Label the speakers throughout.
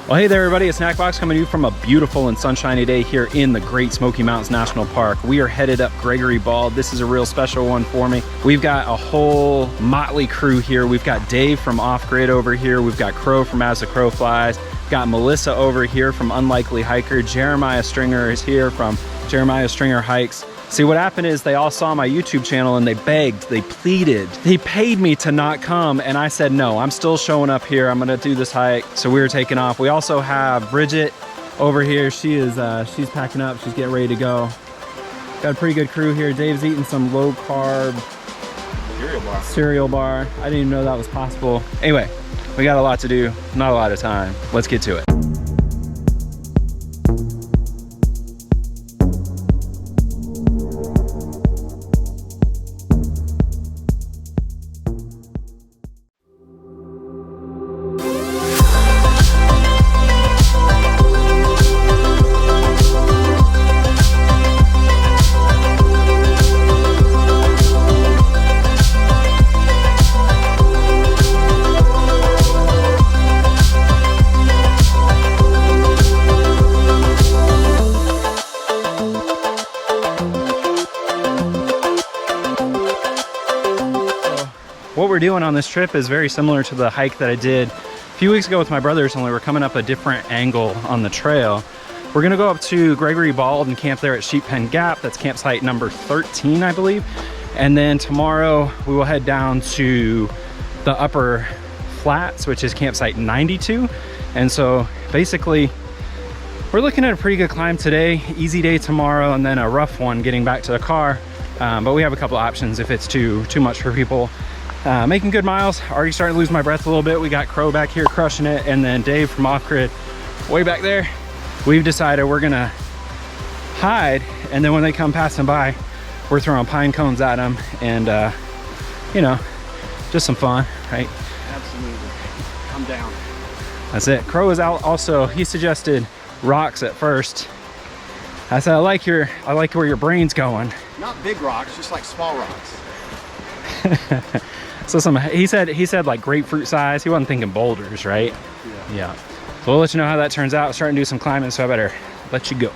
Speaker 1: Well, hey there everybody, it's Snackbox coming to you from a beautiful and sunshiny day here in the Great Smoky Mountains National Park. We are headed up Gregory Bald. This is a real special one for me. We've got a whole motley crew here. We've got Dave from Off Grid over here. We've got Crow from As the Crow Flies. We've got Melissa over here from Unlikely Hiker. Jeremiah Stringer is here from Jeremiah Stringer Hikes. See, what happened is they all saw my YouTube channel and they begged, they pleaded, they paid me to not come, and I said no, I'm still showing up here, I'm gonna do this hike. So we were taking off. We also have Bridget over here. She is she's packing up, she's getting ready to go. Got a pretty good crew here. Dave's eating some low carb cereal bar. I didn't even know that was possible. Anyway, we got a lot to do, not a lot of time. Let's get to it. What we're doing on this trip is very similar to the hike that I did a few weeks ago with my brothers, only we're coming up a different angle on the trail. We're gonna go up to Gregory Bald and camp there at Sheep Pen Gap. That's campsite number 13, I believe. And then tomorrow we will head down to the Upper Flats, which is campsite 92. And so basically, we're looking at a pretty good climb today, easy day tomorrow, and then a rough one getting back to the car. But we have a couple options if it's too much for people. Making good miles, already starting to lose my breath a little bit. We got Crow back here crushing it, and then Dave from Off Grid way back there. We've decided we're gonna hide, and then when they come passing by, we're throwing pine cones at them, and you know, just some fun, right?
Speaker 2: Absolutely. I'm down.
Speaker 1: That's it. Crow is out also. He suggested rocks at first. I said, I like where your brain's going.
Speaker 2: Not big rocks, just like small rocks.
Speaker 1: So he said like grapefruit size. He wasn't thinking boulders, right? Yeah. So we'll let you know how that turns out. We're starting to do some climbing, so I better let you go.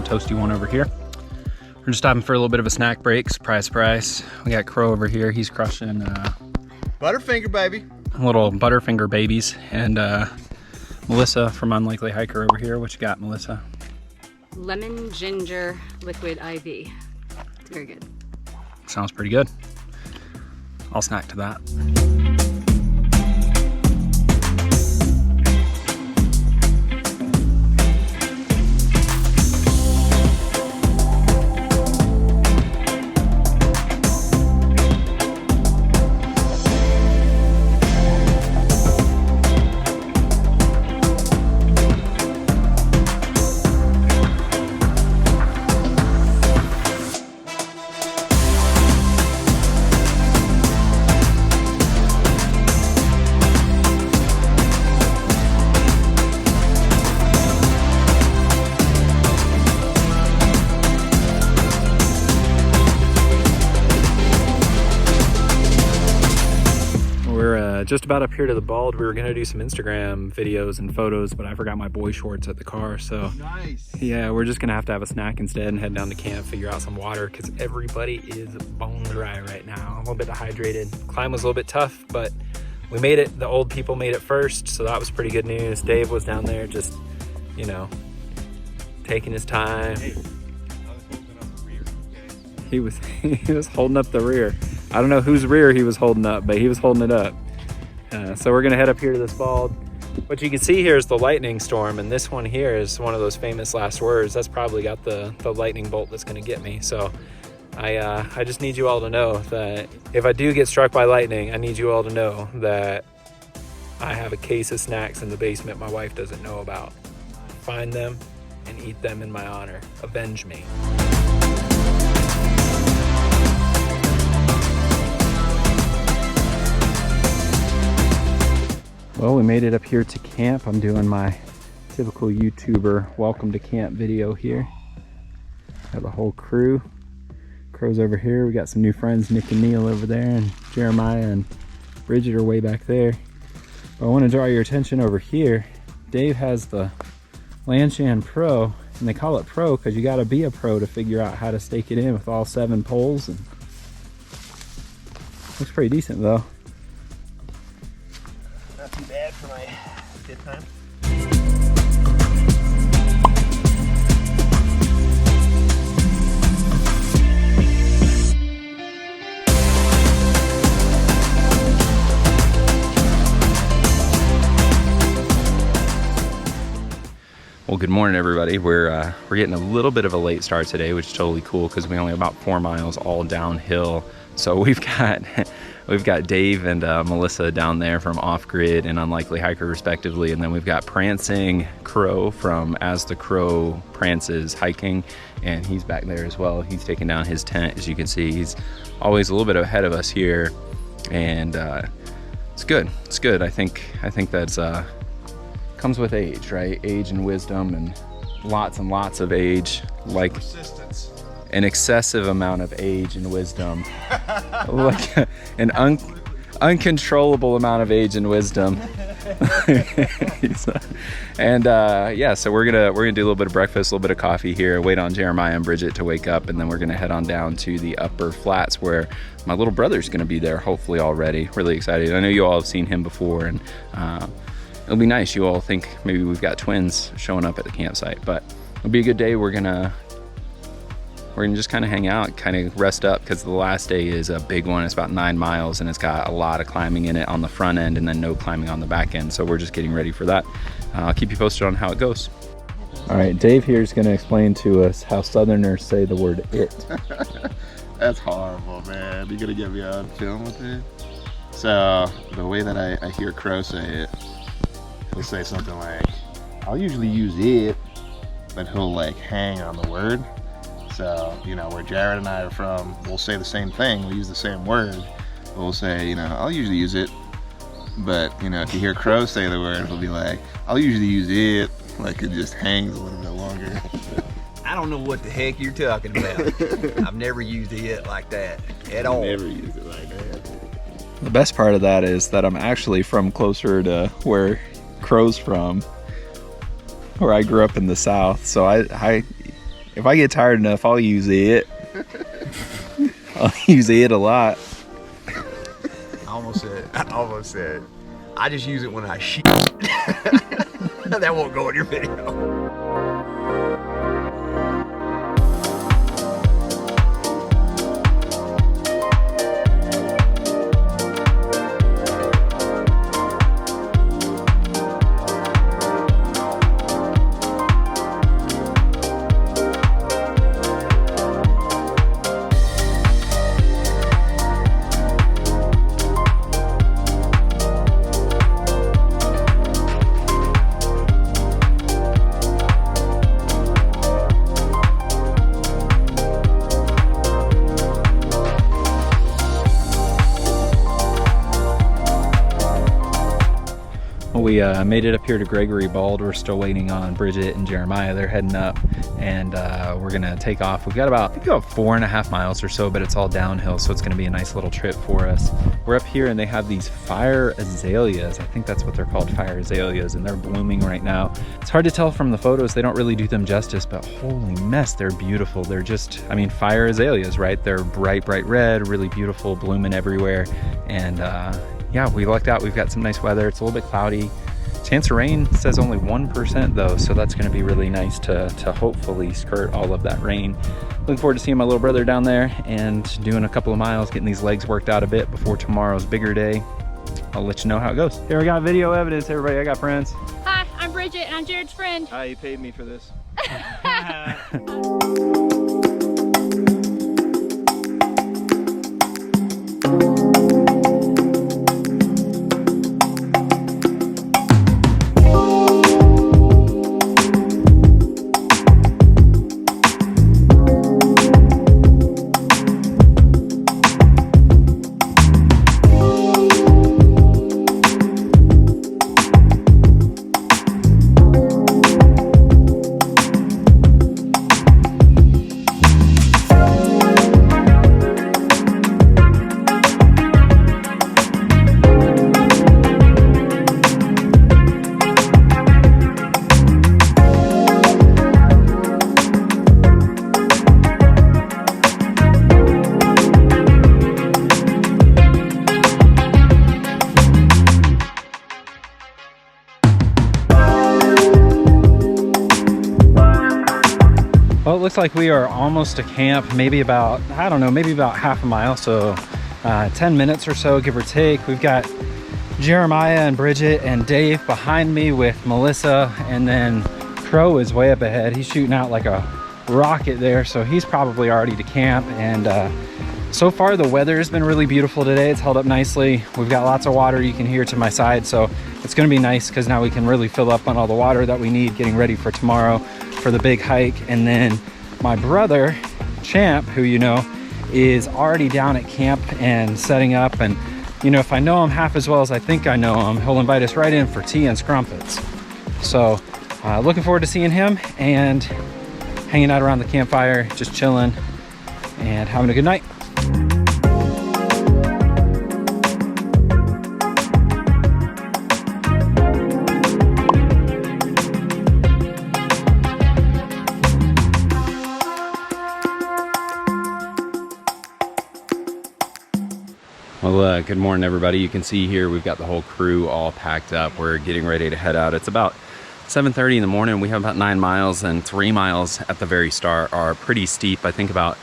Speaker 1: Toasty one over here. We're just stopping for a little bit of a snack break. Surprise. We got Crow over here. He's crushing
Speaker 2: Butterfinger, baby.
Speaker 1: Little Butterfinger babies. And Melissa from Unlikely Hiker over here. What you got, Melissa?
Speaker 3: Lemon ginger liquid IV. It's very good.
Speaker 1: Sounds pretty good. I'll snack to that. just about up here to the bald. We were gonna do some Instagram videos and photos, but I forgot my boy shorts at the car. So
Speaker 2: Nice.
Speaker 1: yeah, we're just gonna have to have a snack instead and head down to camp, figure out some water, because everybody is bone dry right now. A little bit dehydrated. Climb was a little bit tough, but we made it. The old people made it first, so that was pretty good news. Dave was down there just, you know, taking his time.
Speaker 4: Hey, I was holding up the rear, okay?
Speaker 1: He was holding up the rear. I don't know whose rear he was holding up, but he was holding it up. So we're gonna head up here to this bald. What you can see here is the lightning storm, and this one here is one of those famous last words. That's probably got the lightning bolt that's gonna get me. So I just need you all to know that if I do get struck by lightning, I need you all to know that I have a case of snacks in the basement my wife doesn't know about. Find them and eat them in my honor. Avenge me. Well, we made it up here to camp. I'm doing my typical YouTuber welcome to camp video here. Got the whole crew. Crow's over here. We got some new friends, Nick and Neil over there, and Jeremiah and Bridget are way back there. But I want to draw your attention over here. Dave has the Lanshan Pro, and they call it Pro because you got to be a pro to figure out how to stake it in with all 7 poles. And looks pretty decent though.
Speaker 2: Not too bad for my good time.
Speaker 1: Well, good morning, everybody. We're getting a little bit of a late start today, which is totally cool because we only have about 4 miles all downhill. So we've got Dave and Melissa down there from Off Grid and Unlikely Hiker respectively, and then we've got Prancing Crow from As the Crow Prances Hiking, and he's back there as well. He's taking down his tent. As you can see, he's always a little bit ahead of us here, and it's good. It's good. I think that's comes with age, right? Age and wisdom, and lots of age, like
Speaker 2: Persistence.
Speaker 1: an excessive amount of age and wisdom, like an uncontrollable amount of age and wisdom. And yeah, so we're gonna do a little bit of breakfast, a little bit of coffee here, wait on Jeremiah and Bridget to wake up, and then we're gonna head on down to the upper flats where my little brother's gonna be there hopefully already. Really excited. I know you all have seen him before, and it'll be nice. You all think maybe we've got twins showing up at the campsite, but it'll be a good day. We're gonna just kind of hang out, kind of rest up, because the last day is a big one. It's about 9 miles, and it's got a lot of climbing in it on the front end and then no climbing on the back end. So we're just getting ready for that. I'll keep you posted on how it goes. All right, Dave here is going to explain to us how Southerners say the word it.
Speaker 2: That's horrible, man. You gonna get me on film with it? So the way that I hear Crow say it, he'll say something like, I'll usually use it, but he'll like hang on the word. So, you know, where Jared and I are from, we'll say the same thing, we'll use the same word. We'll say, you know, I'll usually use it, but, you know, if you hear Crow say the word, he'll be like, I'll usually use it, like it just hangs a little bit longer.
Speaker 5: I don't know what the heck you're talking about. I've never used it like that at all.
Speaker 2: Never use it like that.
Speaker 1: The best part of that is that I'm actually from closer to where Crow's from, where I grew up in the South. So I if I get tired enough, I'll use it. I'll use it a lot.
Speaker 5: I almost said, I just use it when I shit. That won't go in your video.
Speaker 1: Well, we made it up here to Gregory Bald. We're still waiting on Bridget and Jeremiah. They're heading up, and we're gonna take off. We've got about, I think about 4.5 miles or so, but it's all downhill, so it's gonna be a nice little trip for us. We're up here and they have these fire azaleas. I think that's what they're called, fire azaleas, and they're blooming right now. It's hard to tell from the photos. They don't really do them justice, but holy mess, they're beautiful. They're just, I mean, fire azaleas, right? They're bright red, really beautiful, blooming everywhere. And yeah, we lucked out. We've got some nice weather. It's a little bit cloudy. Chance of rain says only 1% though, so that's going to be really nice to hopefully skirt all of that rain. Looking forward to seeing my little brother down there and doing a couple of miles, getting these legs worked out a bit before tomorrow's bigger day. I'll let you know how it goes. Here we got video evidence, everybody. I got friends.
Speaker 6: Hi, I'm Bridget and I'm Jared's friend.
Speaker 1: You paid me for this. Well, it looks like we are almost to camp, maybe about, I don't know, maybe about half a mile, so 10 minutes or so, give or take. We've got Jeremiah and Bridget and Dave behind me with Melissa, and then Crow is way up ahead. He's shooting out like a rocket there, so he's probably already to camp. And so far the weather has been really beautiful today. It's held up nicely. We've got lots of water you can hear to my side, so it's gonna be nice because now we can really fill up on all the water that we need getting ready for tomorrow for the big hike. And then my brother Champ, who you know, is already down at camp and setting up, and you know, if I know him half as well as I think I know him, he'll invite us right in for tea and scrumpets. So looking forward to seeing him and hanging out around the campfire, just chilling and having a good night. Well, good morning, everybody. You can see here we've got the whole crew all packed up. We're getting ready to head out. It's about 7:30 in the morning. We have about 9 miles, and 3 miles at the very start are pretty steep. I think about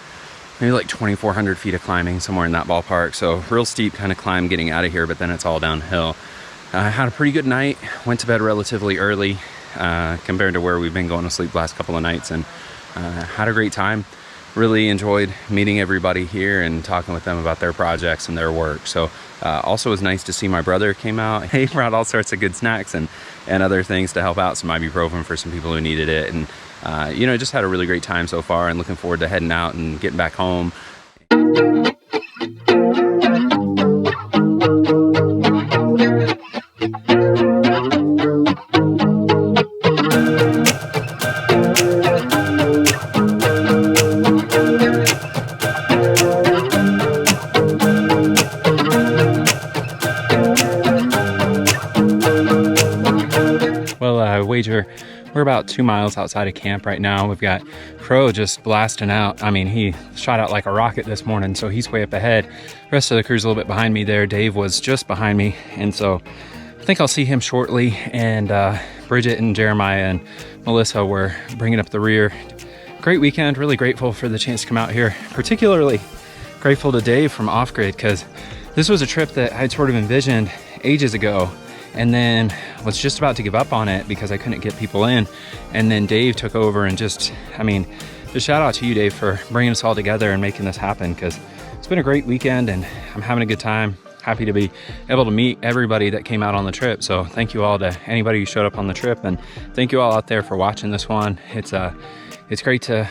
Speaker 1: maybe like 2,400 feet of climbing, somewhere in that ballpark. So real steep kind of climb getting out of here, but then it's all downhill. I had a pretty good night. Went to bed relatively early compared to where we've been going to sleep the last couple of nights, and had a great time. Really enjoyed meeting everybody here and talking with them about their projects and their work. So also it was nice to see my brother came out. He brought all sorts of good snacks and other things to help out, some ibuprofen for some people who needed it. And you know, just had a really great time so far, and looking forward to heading out and getting back home. Wager, we're about 2 miles outside of camp right now. We've got Crow just blasting out. I mean, he shot out like a rocket this morning, so he's way up ahead. The rest of the crew's a little bit behind me there. Dave was just behind me, and so I think I'll see him shortly. And Bridget and Jeremiah and Melissa were bringing up the rear. Great weekend, really grateful for the chance to come out here. Particularly grateful to Dave from Off Grid, because this was a trip that I'd sort of envisioned ages ago, and then was just about to give up on it because I couldn't get people in. And then Dave took over, and just, I mean, just shout out to you, Dave, for bringing us all together and making this happen, because it's been a great weekend and I'm having a good time. Happy to be able to meet everybody that came out on the trip. So thank you all to anybody who showed up on the trip, and thank you all out there for watching this one. It's great to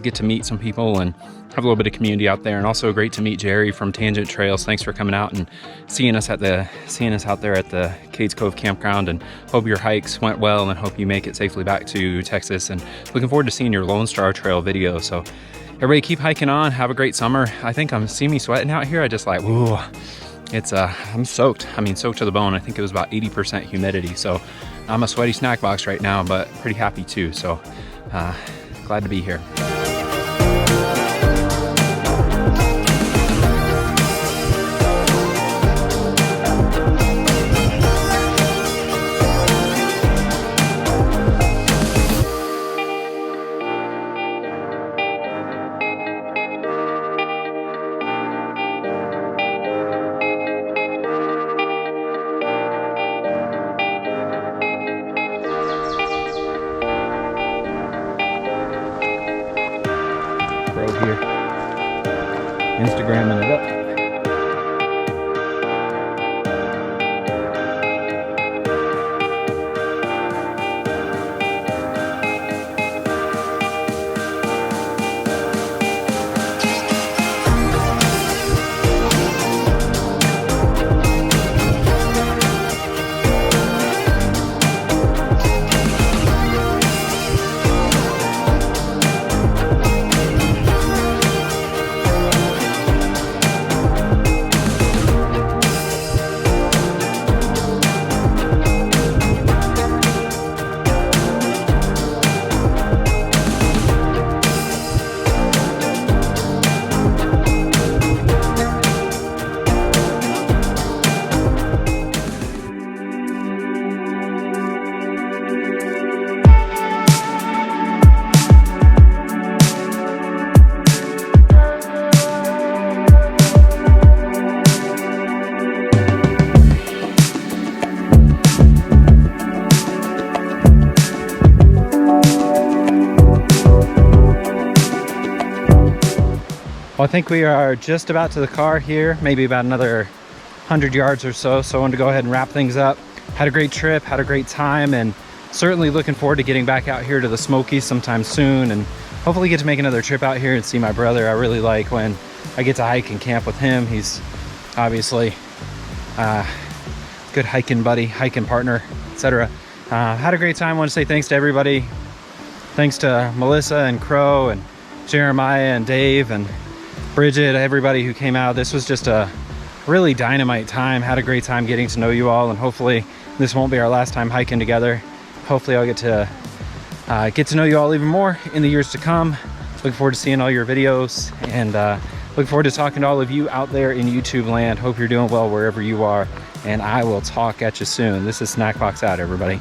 Speaker 1: get to meet some people and have a little bit of community out there. And also great to meet Jerry from Tangent Trails. Thanks for coming out and seeing us out there at the Cades Cove campground, and hope your hikes went well and hope you make it safely back to Texas, and looking forward to seeing your Lone Star Trail video. So everybody keep hiking on, have a great summer. I think see me sweating out here. I just like, whoa, it's I'm soaked. I mean, soaked to the bone. I think it was about 80% humidity. So I'm a sweaty snack box right now, but pretty happy too. So glad to be here. Here, Instagramming it up. Well, I think we are just about to the car here, maybe about another 100 yards or so. So I wanted to go ahead and wrap things up. Had a great trip, had a great time, and certainly looking forward to getting back out here to the Smoky sometime soon, and hopefully get to make another trip out here and see my brother. I really like when I get to hike and camp with him. He's obviously a good hiking buddy, hiking partner, etc. Had a great time. I want to say thanks to everybody. Thanks to Melissa and Crow and Jeremiah and Dave and Bridget, everybody who came out. This was just a really dynamite time. Had a great time getting to know you all, and hopefully this won't be our last time hiking together. Hopefully I'll get to know you all even more in the years to come. Looking forward to seeing all your videos, and looking forward to talking to all of you out there in YouTube land. Hope you're doing well wherever you are, and I will talk at you soon. This is Snackbox out, everybody.